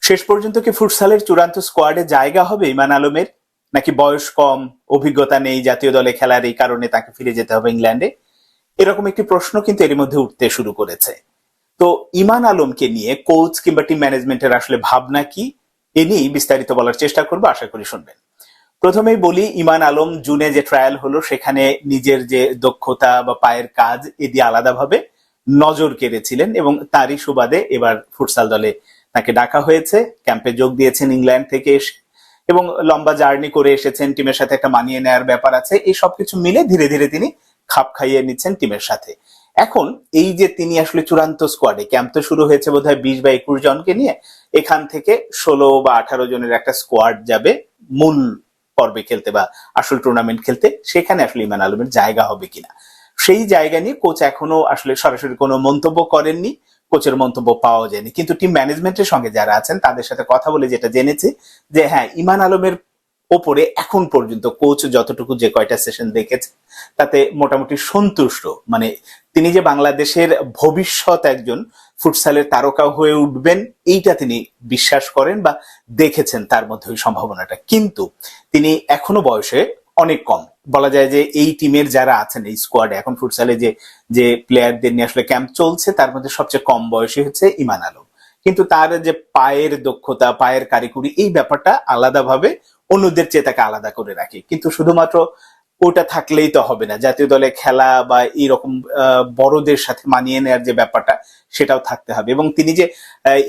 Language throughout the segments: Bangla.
শেষ পর্যন্ত কি ফুটসালের চূড়ান্ত স্কোয়াডে জায়গা হবে ইমান আলমের, নাকি বয়স কম, অভিজ্ঞতা নেই জাতীয় দলে খেলার, এই কারণে তাকে ফিরে যেতে হবে ইংল্যান্ডে? এরকম একটি প্রশ্ন কিন্তু এর মধ্যে উঠতে শুরু করেছে। তো ইমান আলমকে নিয়ে কোচ কিংবা টিম ম্যানেজমেন্টের আসলে ভাবনা কি, এ নিয়েই বিস্তারিত বলার চেষ্টা করবো, আশা করি শুনবেন। প্রথমেই বলি, ইমান আলম জুনে যে ট্রায়াল হলো সেখানে নিজের যে দক্ষতা বা পায়ের কাজ এ দিয়ে আলাদাভাবে নজর কেড়েছিলেন এবং তারই সুবাদে এবার ফুটসাল দলে তাকে ডাকা হয়েছে। ক্যাম্পে যোগ দিয়েছেন ইংল্যান্ড থেকে এসে এবং লম্বা জার্নি করে এসেছেন, টিমের সাথে একটা মানিয়ে নেওয়ার ব্যাপার আছে। এই সবকিছু মিলে ধীরে ধীরে তিনি খাপ খাইয়ে নিচ্ছেন টিমের সাথে। এখন এই যে তিনি আসলে চূড়ান্ত স্কোয়াডে, ক্যাম্প তো শুরু হয়েছে বোধহয় 20 বা 21 জনকে নিয়ে, এখান থেকে 16 বা 18 জনের একটা স্কোয়াড যাবে মূল পর্বে খেলতে বা আসল টুর্নামেন্ট খেলতে। সেখানে আসলে ইমান আলমের জায়গা হবে কিনা সেই জায়গা নিয়ে কোচ এখনো আসলে সরাসরি কোনো মন্তব্য করেননি, কোচের মন্তব্য পাওয়া যায়নি। কিন্তু টিম ম্যানেজমেন্টের সঙ্গে যারা আছেন তাদের সাথে কথা বলে যেটা জেনেছি যে হ্যাঁ, ইমান আলমের ওপরে এখন পর্যন্ত কোচ যতটুকু যে কয়টা সেশন দেখেছে তাতে মোটামুটি সন্তুষ্ট। মানে তিনি যে বাংলাদেশের ভবিষ্যৎ একজন ফুটসালের তারকা হয়ে উঠবেন এইটা তিনি বিশ্বাস করেন বা দেখেছেন তার মধ্যে ওই সম্ভাবনাটা। কিন্তু তিনি এখনো বয়সে অনেক কম। বলা যায় যে এই টিমের যারা আছেন এই স্কোয়াডে এখন ফুটসালে যে যে প্লেয়ারদের নিয়ে আসলে ক্যাম্প চলছে তার মধ্যে সবচেয়ে কম বয়সী হচ্ছে ইমান আলম। কিন্তু তার যে পায়ের দক্ষতা, পায়ের কারিকুরি, এই ব্যাপারটা আলাদাভাবে অন্যদের চেয়ে তাকে আলাদা করে রাখে। কিন্তু শুধুমাত্র ওটা থাকলেই তো হবে না, জাতীয় দলে খেলা বা এইরকম বড়দের সাথে মানিয়ে নেওয়ার যে ব্যাপারটা সেটাও থাকতে হবে। এবং তিনি যে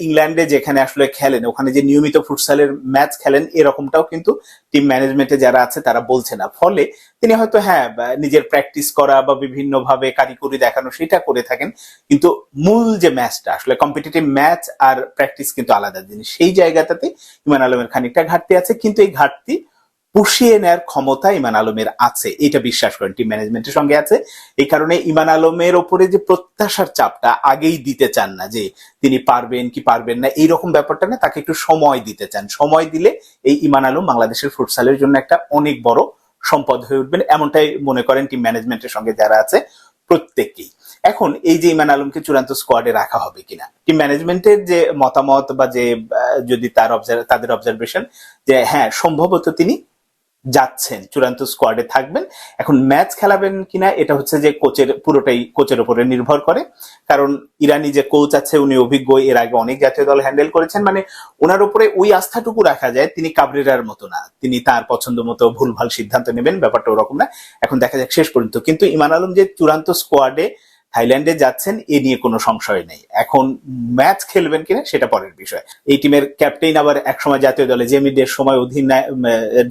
ইংল্যান্ডে যেখানে আসলে খেলেন ওখানে যে নিয়মিত ফুটসালের ম্যাচ খেলেন এরকমটাও কিন্তু টিম ম্যানেজমেন্টে যারা আছে তারা বলছে না। ফলে তিনি হয়তো হ্যাঁ নিজের প্র্যাকটিস করা বা বিভিন্ন ভাবে কারিকুরি দেখানো সেটা করে থাকেন, কিন্তু মূল যে ম্যাচটা আসলে কম্পিটিটিভ ম্যাচ আর প্র্যাকটিস কিন্তু আলাদা জিনিস। সেই জায়গাটাতে ইমান আলমের খানিকটা ঘাটতি আছে, কিন্তু এই ঘাটতি পুষিয়ে নেয়ার ক্ষমতা ইমান আলমের আছে, এটা বিশ্বাস করেন টিম ম্যানেজমেন্টের সঙ্গে আছে। এই কারণে ইমান আলমের ওপরে যে প্রত্যাশার চাপটা আগেই দিতে চান না যে তিনি পারবেন কি পারবেন না এইরকম ব্যাপারটা না, তাকে একটু সময় দিতে চান। সময় দিলে এই ইমান আলম বাংলাদেশের ফুটসালের জন্য একটা অনেক বড় সম্পদ হয়ে উঠবেন, এমনটাই মনে করেন টিম ম্যানেজমেন্টের সঙ্গে যারা আছে প্রত্যেককেই। এখন এই যে ইমান আলমকে চূড়ান্ত স্কোয়াডে রাখা হবে কিনা, টিম ম্যানেজমেন্টের যে মতামত বা যে যদি তাদের অবজারভেশন যে হ্যাঁ সম্ভবত তিনি যাচ্ছেন, চূড়ান্ত স্কোয়াডে থাকবেন। এখন ম্যাচ খেলাবেন কিনা এটা হচ্ছে যে পুরোটাই কোচের উপরে নির্ভর করে। কারণ ইরানি যে কোচ আছে উনি অভিজ্ঞ, এর আগে অনেক জাতীয় দল হ্যান্ডেল করেছেন। মানে ওনার উপরে ওই আস্থাটুকু রাখা যায়, তিনি কাবরেরার মতো না, তিনি তার পছন্দ মতো ভুলভাল সিদ্ধান্ত নেবেন, ব্যাপারটা ওরকম না। এখন দেখা যাক শেষ পর্যন্ত। কিন্তু ইমান আলম যে চূড়ান্ত স্কোয়াডে থাইল্যান্ডে যাচ্ছেন এ নিয়ে কোনো সংশয় নেই। এখন ম্যাচ খেলবেন কিনা সেটা পরের বিষয়। এই টিমের ক্যাপ্টেন আবার একসময় জাতীয় দলে জেমিদের সময়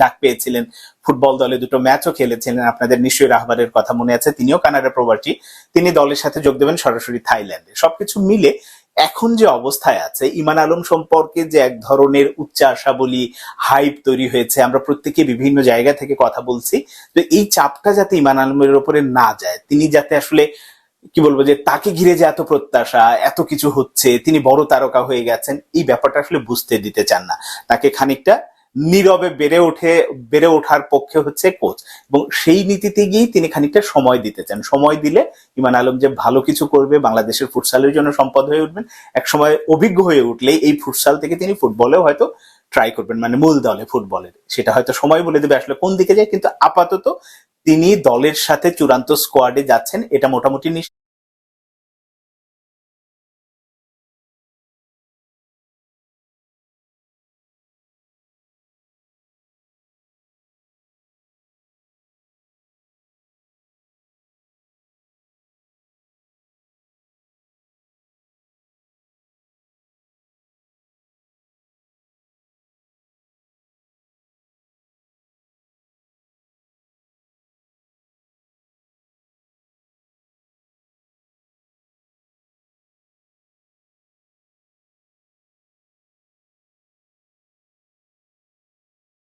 ডাক পেয়েছিলেন, ফুটবল দলে 2টো ম্যাচও খেলেছিলেন। আপনাদের নিশ্চয়ই রাহবারের কথা মনে আছে, তিনিও কানাডা প্রবাসী, তিনি দলের সাথে যোগ দেবেন সরাসরি থাইল্যান্ডে। সবকিছু মিলে এখন যে অবস্থায় আছে ইমান আলম সম্পর্কে যে এক ধরনের উচ্চাশা বলি হাইপ তৈরি হয়েছে, আমরা প্রত্যেকে বিভিন্ন জায়গা থেকে কথা বলছি, তো এই চাপটা যাতে ইমান আলমের উপরে না যায়, তিনি যাতে আসলে কি বলবো যে তাকে ঘিরে যে এত প্রত্যাশা, এত কিছু হচ্ছে, তিনি বড় তারকা হয়ে গেছেন, এই ব্যাপারটা আসলে বুঝতে দিতে চান না। তাকে খানিকটা নীরবে বেড়ে ওঠার পক্ষে হচ্ছে কোচ, এবং সেই নীতিতে গিয়েই তিনি খানিকটা সময় দিতে চান। সময় দিলে ইমান আলম যে ভালো কিছু করবে, বাংলাদেশের ফুটসালের জন্য সম্পদ হয়ে উঠবেন, এক সময় অভিজ্ঞ হয়ে উঠলেই এই ফুটসাল থেকে তিনি ফুটবলেও হয়তো ট্রাই করবেন, মানে মূল দলে ফুটবলের। সেটা হয়তো সময় বলে দেবে আসলে কোন দিকে যায়, কিন্তু আপাতত তিনি দলের সাথে চূড়ান্ত স্কোয়াডে যাচ্ছেন এটা মোটামুটি